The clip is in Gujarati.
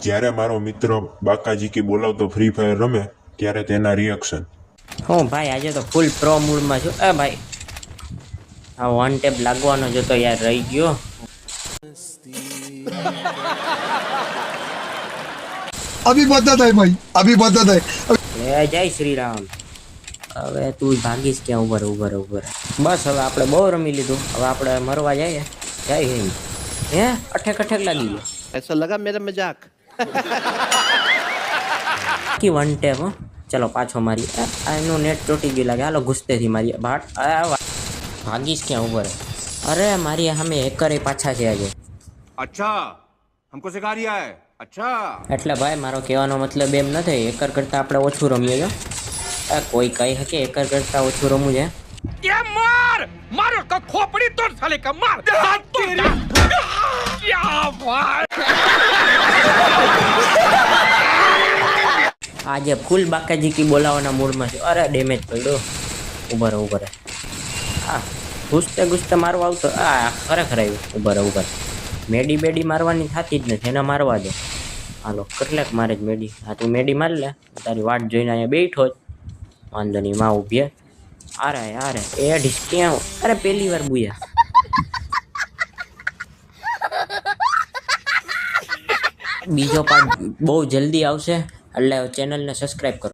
જ્યારે મારો મિત્ર બાકાજી કી બોલાવતો ફ્રી ફાયર રમે ત્યારે તેના રિએક્શન. હું ભાઈ આજે તો ફૂલ પ્રો મૂડમાં છું. ભાઈ આ વન ટેપ લાગવાનો જો તો યાર રહી ગયો. अभी बदत है भाई, अभी बदत है. જય શ્રી રામ. હવે તું ભાગીશ ક્યાં? ઉભર બસ હવે આપણે બહુ રમી લીધું. હવે આપણે મરવા જઈએ. જય હિન્દ. હે અઠેક લાગી ગયો. ऐसा लगा मेरा मजाक. કી વન ટેપ હો. ચલો પાછો મારી. એનું નેટ ચોટી ગયું લાગે. હાલો ઘૂસતેથી મારી ભાટ. ભાગીશ ક્યાં? ઉભર. અરે મારી સામે હેકર પાછા છે આજે. अच्छा हमको सिखा रिया है. अच्छा એટલે ભાઈ મારો કહેવાનો મતલબ એમ નથી. હેકર કરતાં આપણે ઓછું રમીએ છો. કોઈ કહી શકે હેકર કરતાં ઓછું રમવું છે? ये मार मार का खोपड़ी तोड़ साले का मार क्या भाई આજે ફૂલ બાકાજી કી બોલાવાના મૂડમાં છે. અરે ડેમેજ પડ્યો. ઉભર હા ઘૂસતે મારવા આવતો. ખરેખર આવ્યું. ઉભર મેડી મારવાની થતી જ નથી. એને મારવા દે. હાલો કેટલાક મારે જ મેડી. હા તું મેડી મારી લે. તારી વાટ જોઈને અહીંયા બેઠો જ. વાંધો નહીં માં ઊભી. અરે એ ઢીસ ક્યાં? અરે પહેલી વાર બુયા. બીજો પાર્ટ બહુ જલ્દી આવશે એટલે ચેનલને સબસ્ક્રાઈબ કરો.